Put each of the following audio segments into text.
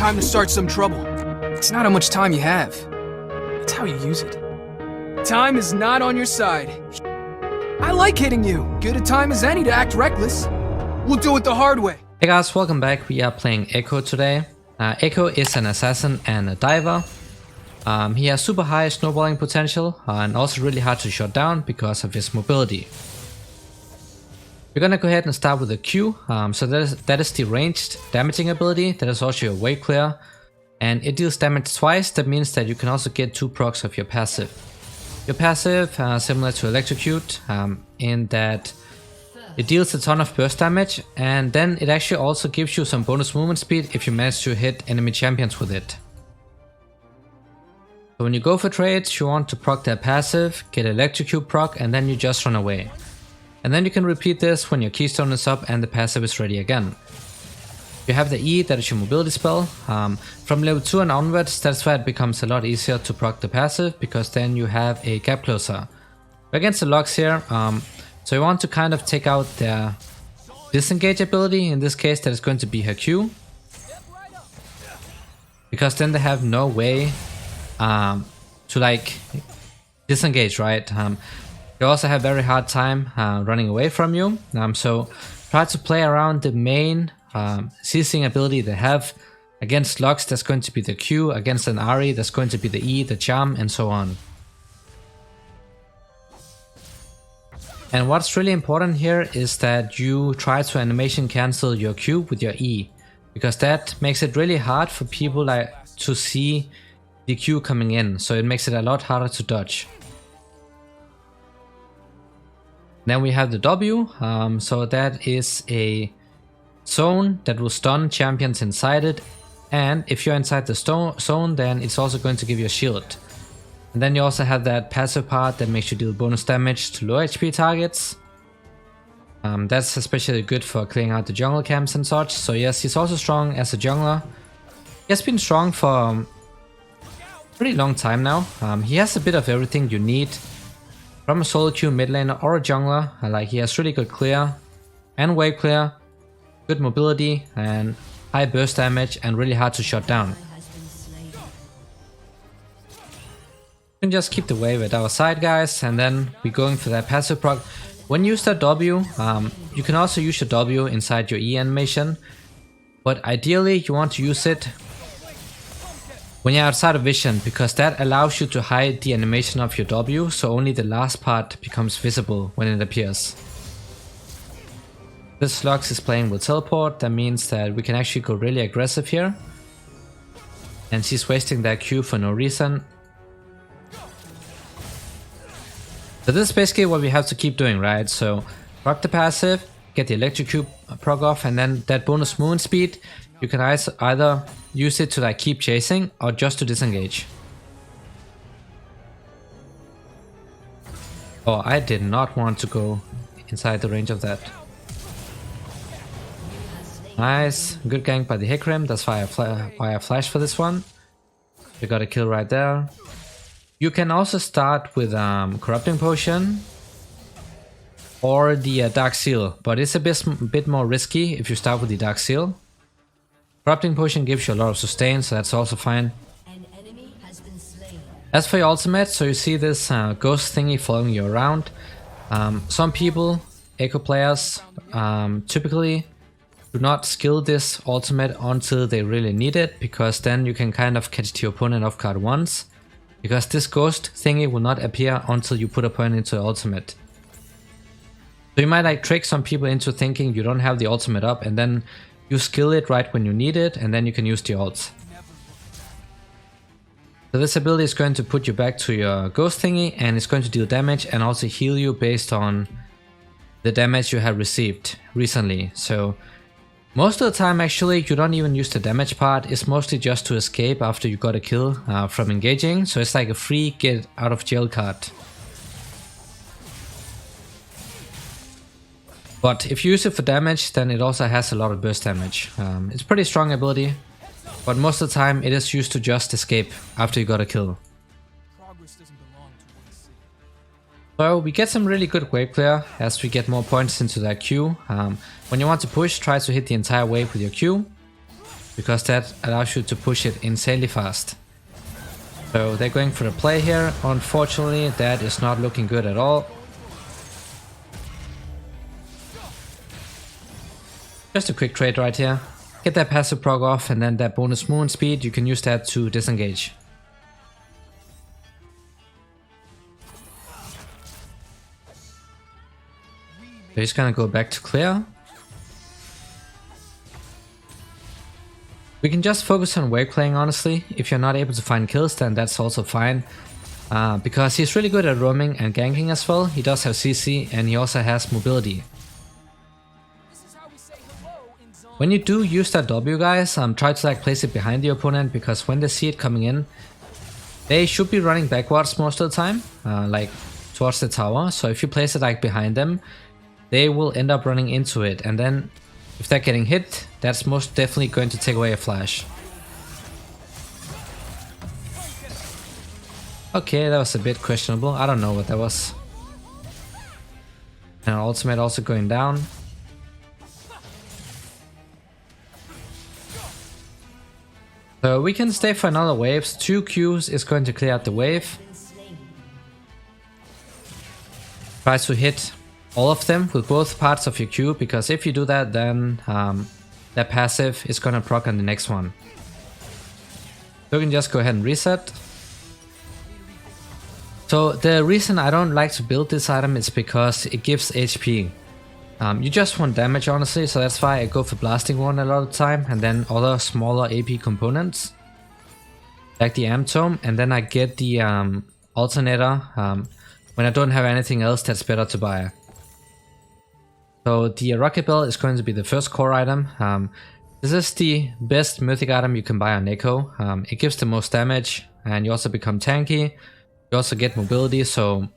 time to start some trouble. It's not how much time you have. It's how you use it. Time is not on your side. I like hitting you. Good a time as any to act reckless. We'll do it the hard way. Hey guys, welcome back. We are playing Ekko today. Ekko is an assassin and a diver. He has super high snowballing potential and also really hard to shut down because of his mobility. We're gonna go ahead and start with a Q. So that is the ranged damaging ability. That is also your wave clear. And it deals damage twice. That means that you can also get 2 procs of your passive. Your passive, similar to Electrocute, in that it deals a ton of burst damage, and then it actually also gives you some bonus movement speed if you manage to hit enemy champions with it. So when you go for trades, you want to proc their passive, get Electrocute proc, and then you just run away. And then you can repeat this when your keystone is up and the passive is ready again. You have the E, that is your mobility spell. From level 2 and onwards, that's where it becomes a lot easier to proc the passive, because then you have a gap closer. Against the locks here, so you want to kind of take out their disengage ability. In this case, that is going to be her Q, because then they have no way to like disengage, right? They also have very hard time running away from you. So try to play around the main ceasing ability they have. Against locks, that's going to be the Q. Against an Ari, that's going to be the E, the charm, and so on. And what's really important here is that you try to animation cancel your Q with your E, because that makes it really hard for people like to see the Q coming in, so it makes it a lot harder to dodge. Then we have the W, so that is a zone that will stun champions inside it, and if you're inside the zone, then it's also going to give you a shield. And then you also have that passive part that makes you deal bonus damage to low HP targets. That's especially good for clearing out the jungle camps and such. So yes, he's also strong as a jungler. He has been strong for a pretty long time now. He has a bit of everything you need from a solo queue mid laner or a jungler. Like, he has really good clear and wave clear, good mobility and high burst damage, and really hard to shut down. You can just keep the wave at our side, guys, and then we're going for that passive proc. When you use that W, you can also use your W inside your E animation, but ideally you want to use it when you're outside of vision, because that allows you to hide the animation of your W, so only the last part becomes visible when it appears. This Lux is playing with teleport. That means that we can actually go really aggressive here, and she's wasting that Q for no reason. So this is basically what we have to keep doing, right? So proc the passive, get the Electrocute proc off, and then that bonus movement speed, you can either use it to like keep chasing or just to disengage. Oh, I did not want to go inside the range of that. Nice, good gank by the Hecarim. That's why I flashed for this one. We got a kill right there. You can also start with Corrupting Potion or the Dark Seal, but it's a bit more risky if you start with the Dark Seal. Corrupting Potion gives you a lot of sustain, so that's also fine. As for your ultimate, so you see this ghost thingy following you around. Some people, Ekko players, typically do not skill this ultimate until they really need it, because then you can kind of catch the opponent off guard once. Because this ghost thingy will not appear until you put a point into the ultimate. So you might like trick some people into thinking you don't have the ultimate up, and then you skill it right when you need it, and then you can use the ult. So this ability is going to put you back to your ghost thingy, and it's going to deal damage and also heal you based on the damage you have received recently. So most of the time actually you don't even use the damage part. It's mostly just to escape after you got a kill from engaging, so it's like a free get out of jail card. But if you use it for damage, then it also has a lot of burst damage. It's a pretty strong ability, but most of the time it is used to just escape after you got a kill. So we get some really good wave clear as we get more points into that Q. When you want to push, try to hit the entire wave with your Q. because that allows you to push it insanely fast. So they're going for the play here. Unfortunately, that is not looking good at all. Just a quick trade right here. Get that passive proc off, and then that bonus movement speed, you can use that to disengage. So he's gonna go back to clear. We can just focus on wave playing, honestly. If you're not able to find kills, then that's also fine. Because he's really good at roaming and ganking as well. He does have CC and he also has mobility. When you do use that W, guys, try to like place it behind the opponent, because when they see it coming in, they should be running backwards most of the time, like towards the tower. So if you place it like behind them, they will end up running into it, and then if they're getting hit, that's most definitely going to take away a flash. Okay, that was a bit questionable. I don't know what that was. And our ultimate also going down. So we can stay for another wave. 2 Qs is going to clear out the wave. Try to hit all of them with both parts of your Q, because if you do that, then that passive is gonna proc on the next one. So we can just go ahead and reset. So the reason I don't like to build this item is because it gives HP. You just want damage, honestly, so that's why I go for Blasting One a lot of the time, and then other smaller AP components like the Amp Tome, and then I get the alternator when I don't have anything else that's better to buy. So the Rocket Bell is going to be the first core item. This is the best mythic item you can buy on Ekko. It gives the most damage, and you also become tanky. You also get mobility, so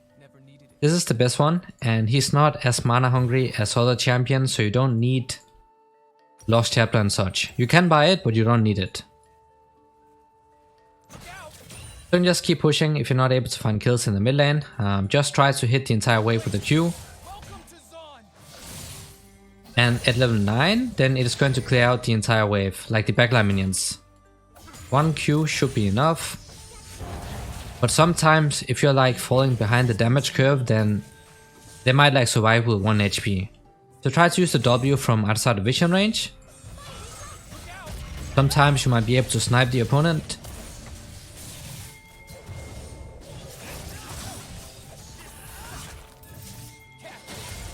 this is the best one. And he's not as mana hungry as other champions, so you don't need Lost Chapter and such. You can buy it, but you don't need it. Don't just keep pushing if you're not able to find kills in the mid lane. Just try to hit the entire wave with a Q. And at level 9, then it is going to clear out the entire wave, like the backline minions. 1 Q should be enough. But sometimes, if you're like falling behind the damage curve, then they might like survive with 1 HP. So try to use the W from outside the vision range. Sometimes you might be able to snipe the opponent.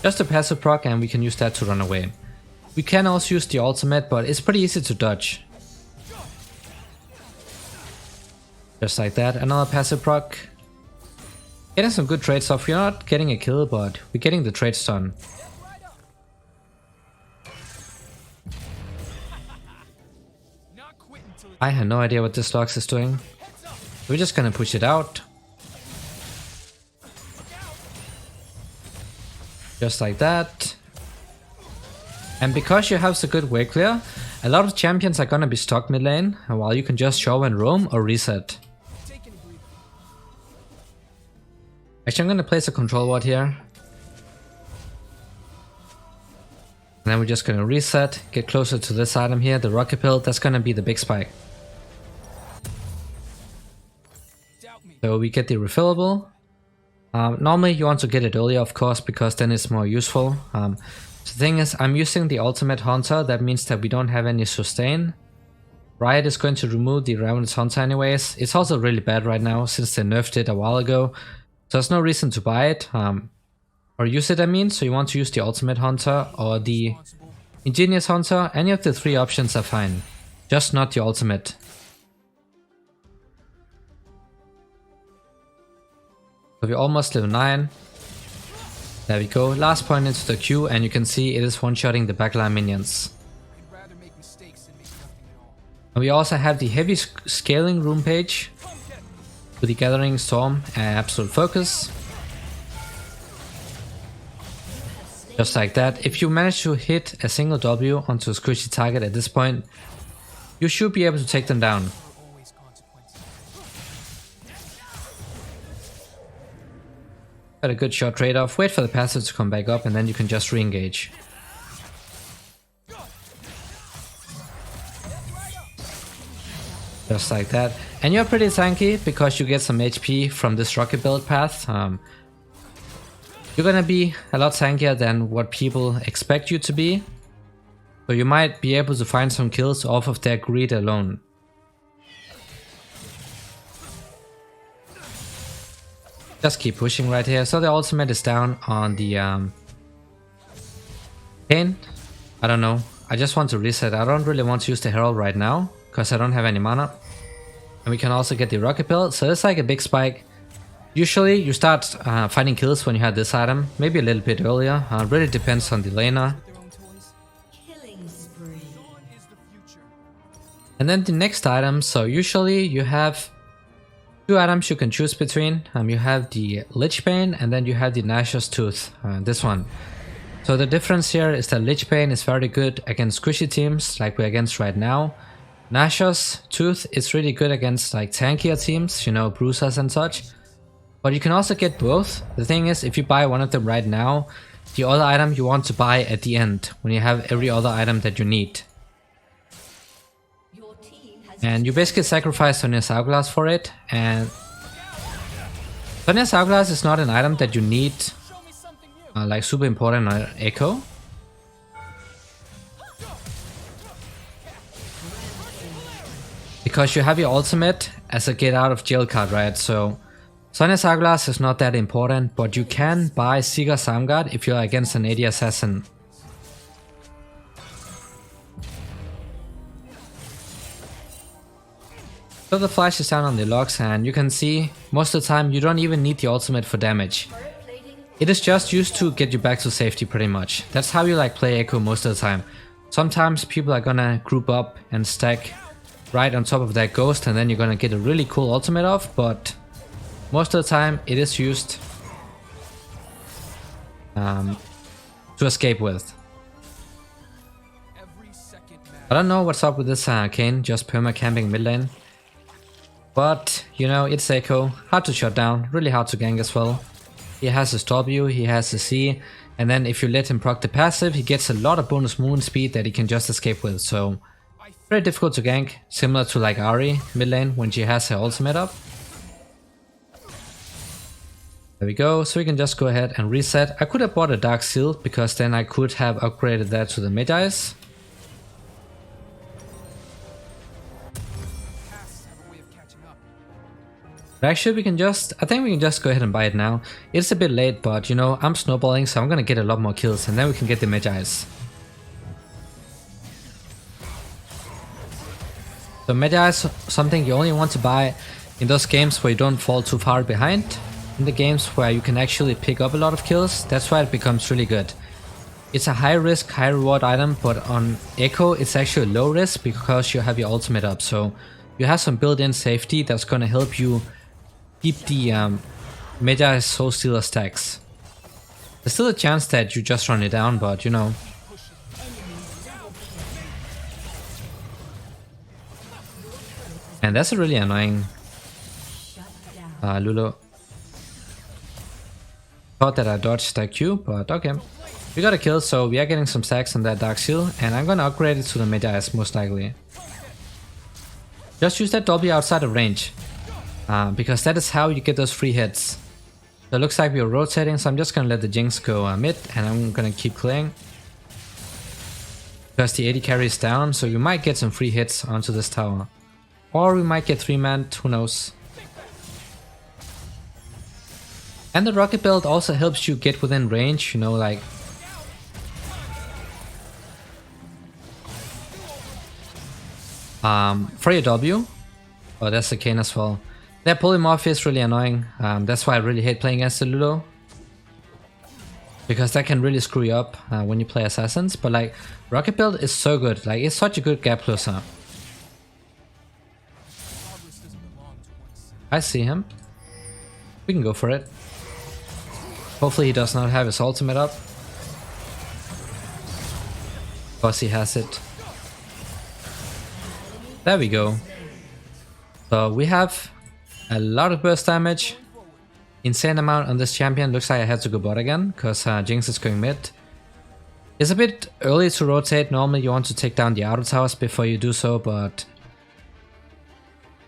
Just a passive proc, and we can use that to run away. We can also use the ultimate, but it's pretty easy to dodge. Just like that, another passive proc. Getting some good trades off. We're not getting a kill, but we're getting the trades done. I have no idea what this Lux is doing. We're just gonna push it out. Just like that. And because you have so good wave clear, a lot of champions are gonna be stuck mid lane, while you can just show and roam or reset. Actually, I'm gonna place a control ward here. And then we're just gonna reset, get closer to this item here, the rocket pill. That's gonna be the big spike. So we get the refillable. Normally you want to get it earlier, of course, because then it's more useful. The thing is, I'm using the ultimate hunter. That means that we don't have any sustain. Riot is going to remove the Ravenous Hunter anyways. It's also really bad right now since they nerfed it a while ago. So there's no reason to buy it. Or use it, I mean. So you want to use the ultimate hunter or the ingenious hunter. Any of the 3 options are fine. Just not the ultimate. So we're almost level 9. There we go. Last point into the queue, and you can see it is one-shotting the backline minions. And we also have the heavy scaling room page with the Gathering Storm and Absolute Focus. Just like that. If you manage to hit a single W onto a squishy target at this point, you should be able to take them down. Got a good shot trade-off. Wait for the passive to come back up, and then you can just re-engage. Just like that. And you're pretty tanky because you get some HP from this rocket build path. You're gonna be a lot tankier than what people expect you to be. So you might be able to find some kills off of their greed alone. Just keep pushing right here. So the ultimate is down on the Kane. I don't know. I just want to reset. I don't really want to use the Herald right now because I don't have any mana. And we can also get the rocket build. So it's like a big spike. Usually you start finding kills when you have this item. Maybe a little bit earlier. Really depends on the laner. And then the next item. So usually you have two items you can choose between. You have the Lich Bane and then you have the Nashor's Tooth. This one. So the difference here is that Lich Bane is very good against squishy teams like we're against right now. Nashor's Tooth is really good against like tankier teams, you know, bruisers and such. But you can also get both. The thing is, if you buy one of them right now, the other item you want to buy at the end, when you have every other item that you need. And you basically sacrifice Sonya's Hourglass for it, and Sonya's Hourglass is not an item that you need like super important on Ekko. Because you have your ultimate as a get out of jail card, right? So Sonya's Hourglass is not that important, but you can buy Seeker Samgard if you're against an AD Assassin. So the flash is down on the logs, and you can see most of the time you don't even need the ultimate for damage. It is just used to get you back to safety pretty much. That's how you like play Ekko most of the time. Sometimes people are gonna group up and stack right on top of that ghost, and then you're gonna get a really cool ultimate off, but most of the time it is used to escape with. I don't know what's up with this Kane just perma camping mid lane. But, you know, it's Ekko, hard to shut down, really hard to gank as well. He has his W, he has his C, and then if you let him proc the passive, he gets a lot of bonus movement speed that he can just escape with, so very difficult to gank, similar to like Ahri mid lane when she has her ultimate up. There we go, so we can just go ahead and reset. I could have bought a Dark Seal, because then I could have upgraded that to the Magi's. But actually we can just, I think we can just go ahead and buy it now. It's a bit late, but you know, I'm snowballing, so I'm gonna get a lot more kills and then we can get the Magi's. So Magi is something you only want to buy in those games where you don't fall too far behind. In the games where you can actually pick up a lot of kills, that's why it becomes really good. It's a high risk, high reward item, but on Ekko it's actually low risk because you have your ultimate up. So you have some built-in safety that's gonna help you keep the Magi Soul Stealer stacks. There's still a chance that you just run it down, but you know. And that's a really annoying Lulu. Thought that I dodged that Q, but okay. We got a kill, so we are getting some stacks on that Dark Seal, and I'm gonna upgrade it to the Magi's most likely. Just use that W outside of range, because that is how you get those free hits. So it looks like we are rotating, so I'm just gonna let the Jinx go mid, and I'm gonna keep clearing. Because the AD carry is down, so you might get some free hits onto this tower. Or we might get 3-man, who knows. And the rocket build also helps you get within range, you know, like for your W. Oh, that's the Kane as well. That polymorph is really annoying. That's why I really hate playing against the Lulu. Because that can really screw you up when you play assassins. But like, rocket build is so good. Like, it's such a good gap closer. I see him. We can go for it. Hopefully he does not have his ultimate up. Of course he has it. There we go. So we have a lot of burst damage. Insane amount on this champion. Looks like I had to go bot again, because Jinx is going mid. It's a bit early to rotate. Normally you want to take down the outer towers before you do so, but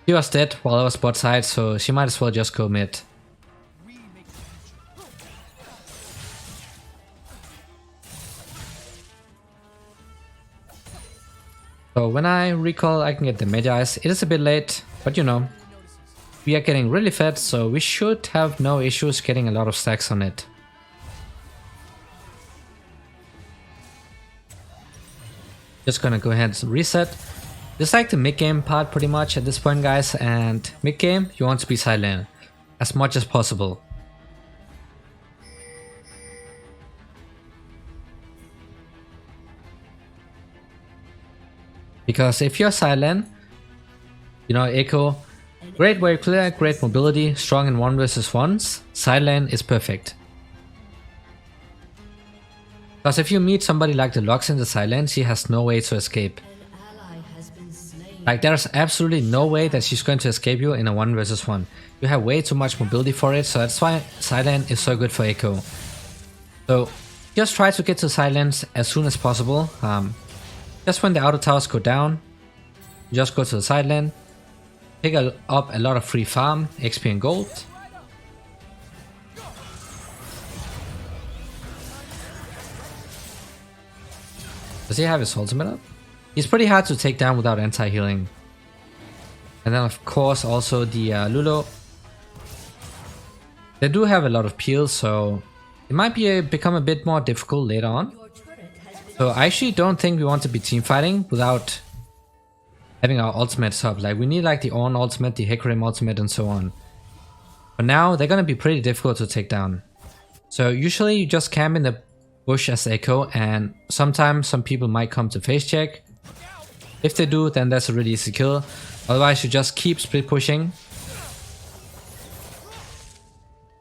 She was dead while I was bot side, so she might as well just go mid. So when I recall, I can get the Magi's. It is a bit late, but you know, we are getting really fed, so we should have no issues getting a lot of stacks on it. Just gonna go ahead and reset. This is like the mid-game part pretty much at this point, guys, and mid-game you want to be silent as much as possible. Because if you're silent, you know, Ekko, great wave clear, great mobility, strong in 1 versus 1s, silent is perfect. Because if you meet somebody like the Lux in the silence, he has no way to escape. Like there's absolutely no way that she's going to escape you in a 1 versus 1. You have way too much mobility for it, so that's why silent is so good for Ekko. So just try to get to silence as soon as possible. Just when the auto towers go down, just go to the side lane, pick up a lot of free farm, XP and gold. Does he have his ultimate up? He's pretty hard to take down without anti-healing. And then of course also the Lulu. They do have a lot of peels, so it might become a bit more difficult later on. So I actually don't think we want to be team fighting without having our ultimates up. Like we need like the Ornn ultimate, the Hecarim ultimate and so on. But now they're gonna be pretty difficult to take down. So usually you just camp in the bush as Ekko, and sometimes some people might come to face check. If they do, then that's a really easy kill. Otherwise you just keep split pushing.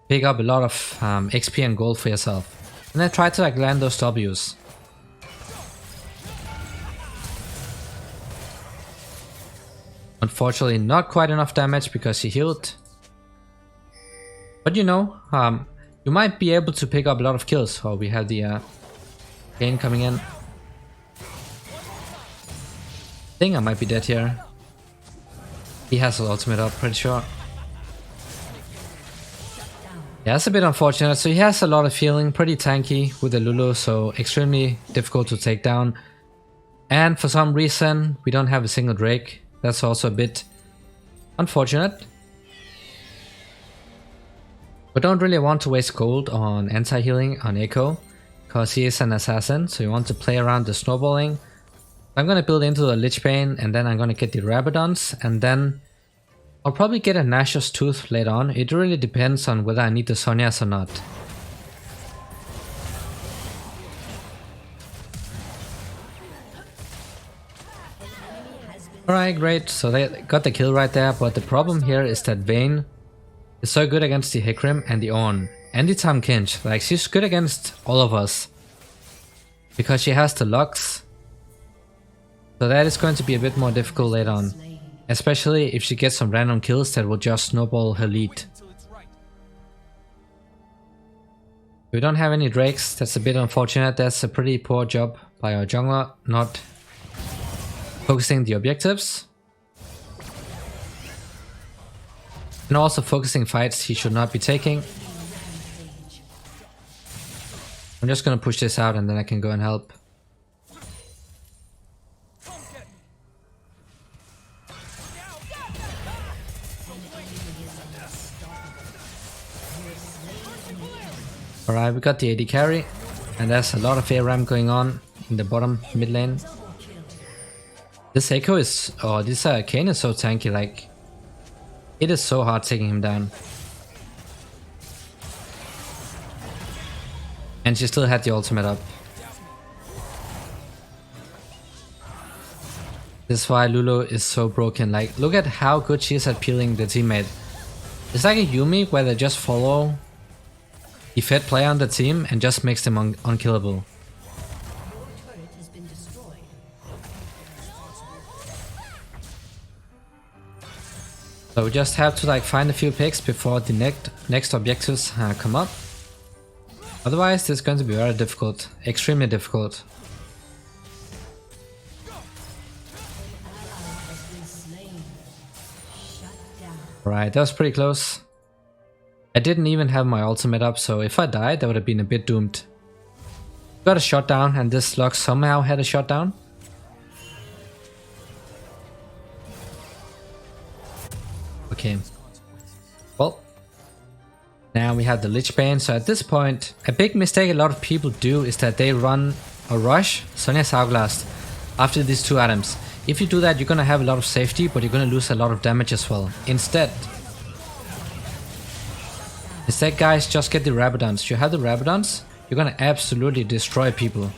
Pick up a lot of XP and gold for yourself. And then try to like land those W's. Unfortunately, not quite enough damage because she healed. But you know, you might be able to pick up a lot of kills. Oh, we have the Kane coming in. I think I might be dead here. He has his ultimate up, pretty sure. Yeah, that's a bit unfortunate. So he has a lot of healing, pretty tanky with the Lulu, so extremely difficult to take down. And for some reason, we don't have a single Drake. That's also a bit unfortunate. We don't really want to waste gold on anti-healing on Ekko, because he is an assassin, so you want to play around the snowballing. I'm gonna build into the Lich Bane, and then I'm gonna get the Rabadons, and then I'll probably get a Nashor's Tooth later on. It really depends on whether I need the Sonias or not. Alright, great, so they got the kill right there, but the problem here is that Vayne is so good against the Hecarim and the Ornn, and the Tahm Kench. Like, she's good against all of us, because she has the Lux, so that is going to be a bit more difficult later on, especially if she gets some random kills that will just snowball her lead. We don't have any Drakes, that's a bit unfortunate. That's a pretty poor job by our jungler, not focusing the objectives. And also focusing fights he should not be taking. I'm just gonna push this out and then I can go and help. Alright, we got the AD carry, and there's a lot of ARAM going on in the bottom mid lane. This Ekko is, oh, this Kane is so tanky, like, it is so hard taking him down. And she still had the ultimate up. This is why Lulu is so broken. Like, look at how good she is at peeling the teammate. It's like a Yumi where they just follow the fed player on the team and just makes them unkillable. So we just have to like find a few picks before the next objectives come up. Otherwise this is going to be very difficult, extremely difficult. Alright, that was pretty close. I didn't even have my ultimate up, so if I died, that would have been a bit doomed. Got a shot down, and this Lux somehow had a shot down. Okay. Well, now we have the Lich Bane, so at this point, a big mistake a lot of people do is that they run a rush Sonya's Hourglass after these two items. If you do that, you're gonna have a lot of safety, but you're gonna lose a lot of damage as well. Instead, guys, just get the Rabadons. You have the Rabadons, you're gonna absolutely destroy people.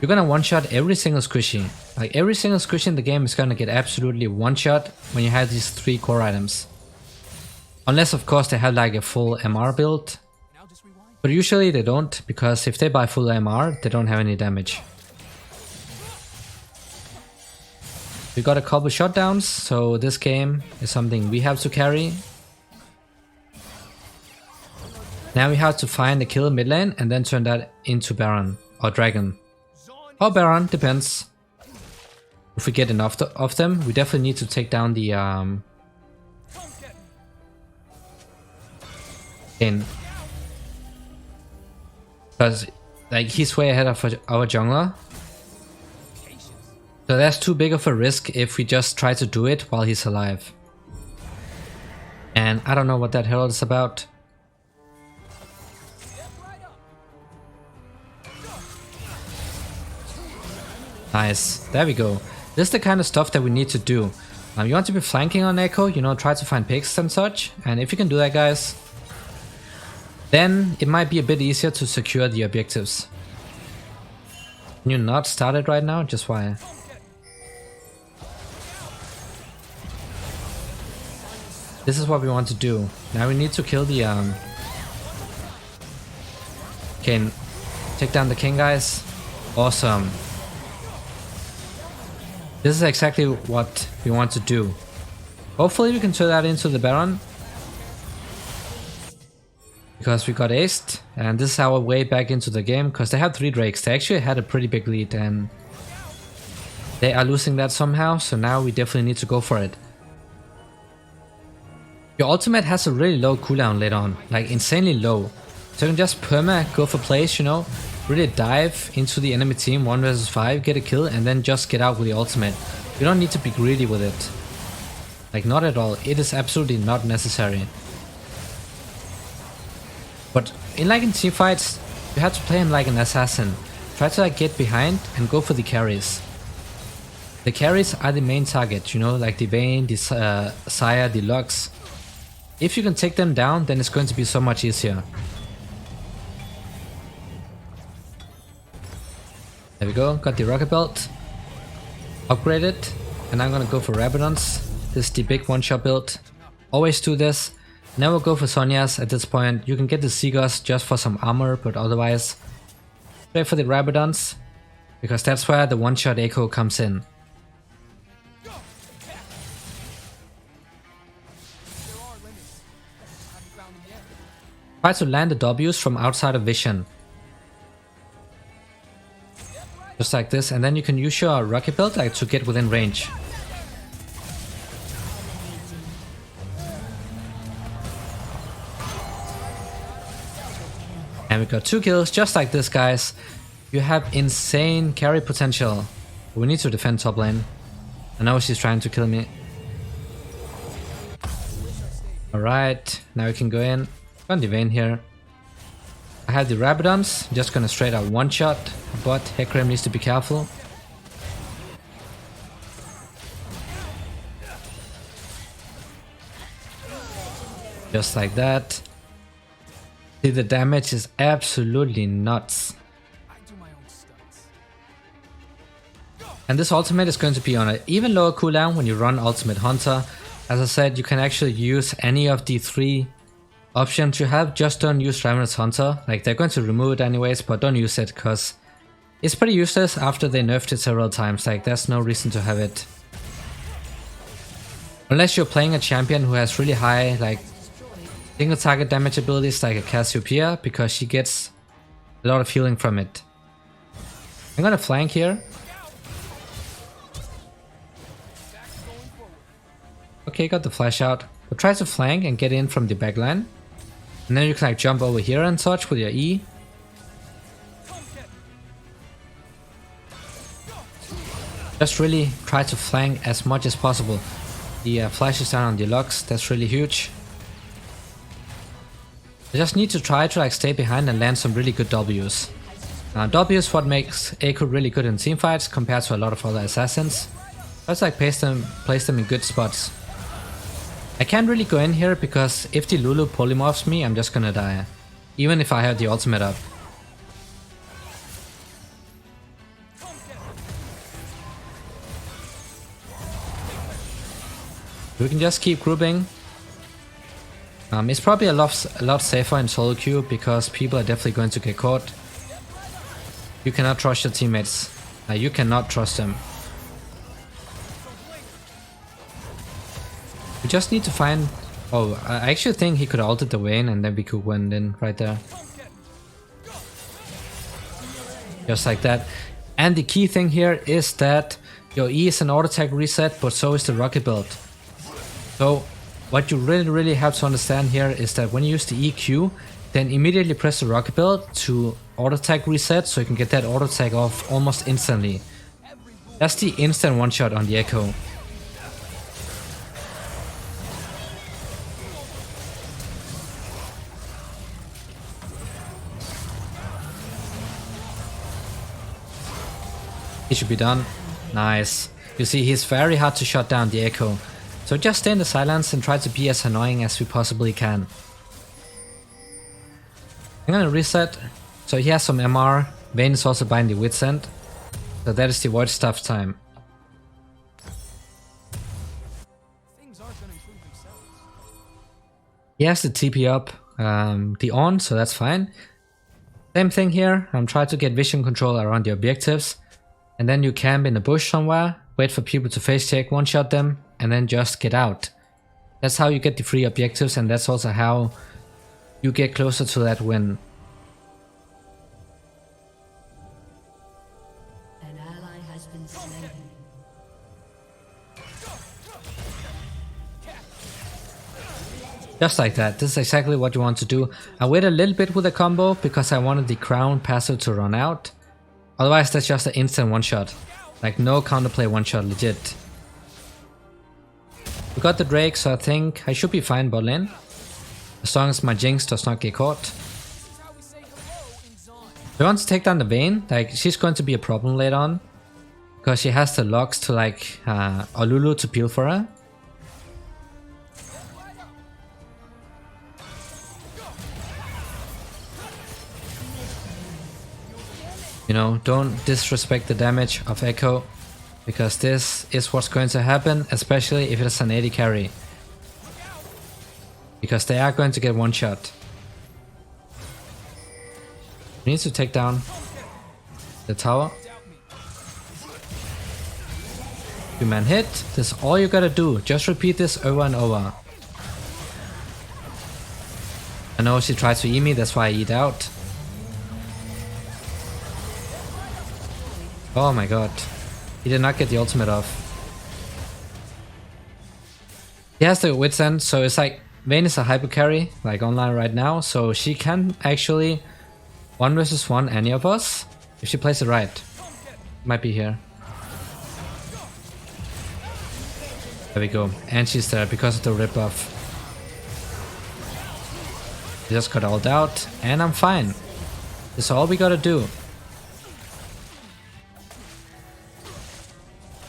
You're gonna one-shot every single squishy. Like, every single squishy in the game is gonna get absolutely one-shot when you have these 3 core items. Unless, of course, they have like a full MR build. But usually they don't, because if they buy full MR, they don't have any damage. We got a couple shutdowns, so this game is something we have to carry. Now we have to find a kill mid lane and then turn that into Baron or Dragon. Or Baron, depends. If we get enough of them, we definitely need to take down the Kane. Because like he's way ahead of our jungler. So that's too big of a risk if we just try to do it while he's alive. And I don't know what that herald is about. Nice, there we go. This is the kind of stuff that we need to do. You want to be flanking on Ekko, you know, try to find picks and such. And if you can do that, guys, then it might be a bit easier to secure the objectives. Can you not start it right now? Just why? This is what we want to do. Now we need to kill the Kane. Take down the king, guys. Awesome. This is exactly what we want to do. Hopefully we can turn that into the Baron. Because we got aced. And this is our way back into the game. Because they have 3 Drakes. They actually had a pretty big lead. And they are losing that somehow. So now we definitely need to go for it. Your ultimate has a really low cooldown later on. Like insanely low. So you can just perma go for plays, you know. Really dive into the enemy team 1 versus 5, get a kill, and then just get out with the ultimate. You don't need to be greedy with it. Like, not at all. It is absolutely not necessary. But in team fights, you have to play him like an assassin. Try to like get behind and go for the carries. The carries are the main target, you know, like the Vayne, the Sire, the Lux. If you can take them down, then it's going to be so much easier. There we go, got the rocket belt, upgraded, and I'm gonna go for Rabadons. This is the big one-shot build. Always do this. Never go for Sonya's at this point. You can get the Seagulls just for some armor, but otherwise, play for the Rabadons, because that's where the one-shot Ekko comes in. Try to land the W's from outside of vision. Just like this, and then you can use your rocket belt like, to get within range. And we got 2 kills, just like this, guys. You have insane carry potential. We need to defend top lane. I know she's trying to kill me. Alright, now we can go in. Got the Vayne here. I have the Rabadons, just gonna straight out one-shot, but Hecarim needs to be careful. Just like that. See, the damage is absolutely nuts. And this ultimate is going to be on an even lower cooldown when you run Ultimate Hunter. As I said, you can actually use any of the 3 options you have. Just don't use Ravenous Hunter. Like, they're going to remove it anyways, but don't use it because it's pretty useless after they nerfed it several times. Like, there's no reason to have it. Unless you're playing a champion who has really high, like, single target damage abilities like a Cassiopeia, because she gets a lot of healing from it. I'm gonna flank here. Okay, got the flash out. But try to flank and get in from the back line. And then you can like jump over here and such with your E. Just really try to flank as much as possible. The flashes down on the Lux, that's really huge. I just need to try to like stay behind and land some really good Ws. W is what makes Ekko really good in teamfights compared to a lot of other assassins. Just like place them in good spots. I can't really go in here because if the Lulu polymorphs me, I'm just gonna die. Even if I have the ultimate up. We can just keep grouping. It's probably a lot safer in solo queue because people are definitely going to get caught. You cannot trust your teammates. You cannot trust them. We just need to find... Oh, I actually think he could ulted the Vayne and then we could win in right there. Just like that. And the key thing here is that your E is an auto attack reset, but so is the rocket build. So what you really have to understand here is that when you use the EQ, then immediately press the rocket build to auto attack reset so you can get that auto attack off almost instantly. That's the instant one shot on the Ekko. He should be done. Nice. You see, he's very hard to shut down the Ekko. So just stay in the silence and try to be as annoying as we possibly can. I'm gonna reset. So he has some MR. Vayne is also buying the Wit's End. So that is the Void Stuff time. He has the TP up, the on, so that's fine. Same thing here. I'm trying to get vision control around the objectives. And then you camp in a bush somewhere, wait for people to face check, one shot them, and then just get out. That's how you get the free objectives, and that's also how you get closer to that win. An ally has been slain. Just like that. This is exactly what you want to do. I wait a little bit with the combo because I wanted the crown passive to run out. Otherwise that's just an instant one shot. Like no counterplay one shot, legit. We got the Drake, so I think I should be fine bot lane. As long as my Jinx does not get caught. We want to take down the Vayne. Like she's going to be a problem later on. Because she has the Lux to like or Lulu to peel for her. You know, don't disrespect the damage of Ekko, because this is what's going to happen, especially if it's an AD carry. Because they are going to get one shot. We need to take down the tower. 2-man hit, this is all you gotta do, just repeat this over and over. I know she tried to E me, that's why I eat out. Oh my god. He did not get the ultimate off. He has the Wit's End, so it's like Vayne is a hyper carry, like online right now, so she can actually 1 versus 1 any of us if she plays it right. Might be here. There we go. And she's there because of the rip buff. Just got ult out, and I'm fine. That's all we gotta do.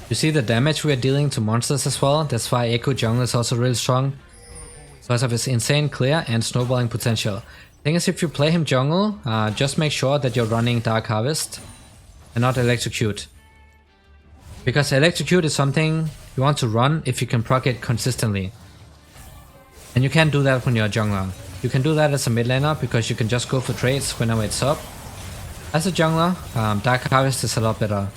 You see the damage we are dealing to monsters as well. That's why Ekko jungle is also really strong. Because of his insane clear and snowballing potential. Thing is, if you play him jungle, just make sure that you're running Dark Harvest and not Electrocute. Because Electrocute is something you want to run if you can proc it consistently. And you can't do that when you're a jungler. You can do that as a mid laner because you can just go for trades whenever it's up. As a jungler, Dark Harvest is a lot better.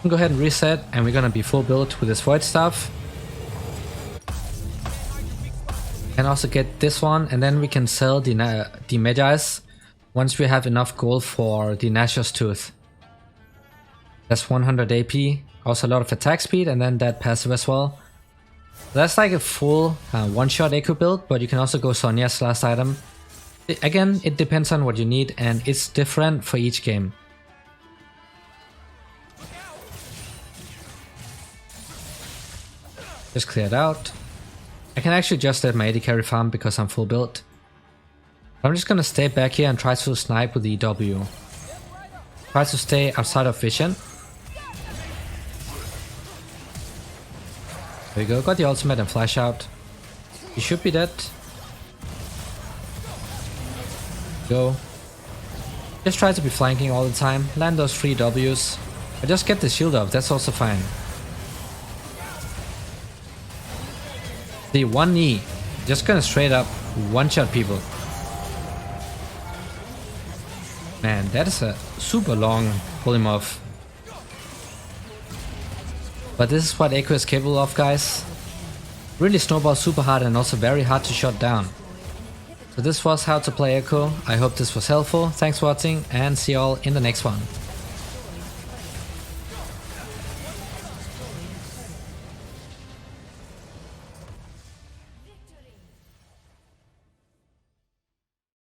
Go ahead and reset, and we're gonna be full build with this Void Staff. And also get this one, and then we can sell the Magi's once we have enough gold for the Nashor's Tooth. That's 100 AP Also a lot of attack speed and then that passive as well. That's like a full one-shot Ekko build, but you can also go Sonya's last item. Again, it depends on what you need and it's different for each game. Just clear it out. I can actually just let my AD carry farm because I'm full build. I'm just gonna stay back here and try to snipe with the W. Try to stay outside of vision. There we go, got the ultimate and flash out. You should be dead. Go. Just try to be flanking all the time, land those 3 Ws. But just get the shield up, that's also fine. The 1E, just gonna straight up one-shot people. Man, that is a super long pull him off. But this is what Ekko is capable of, guys. Really snowball super hard and also very hard to shut down. So this was how to play Ekko. I hope this was helpful. Thanks for watching and see you all in the next one.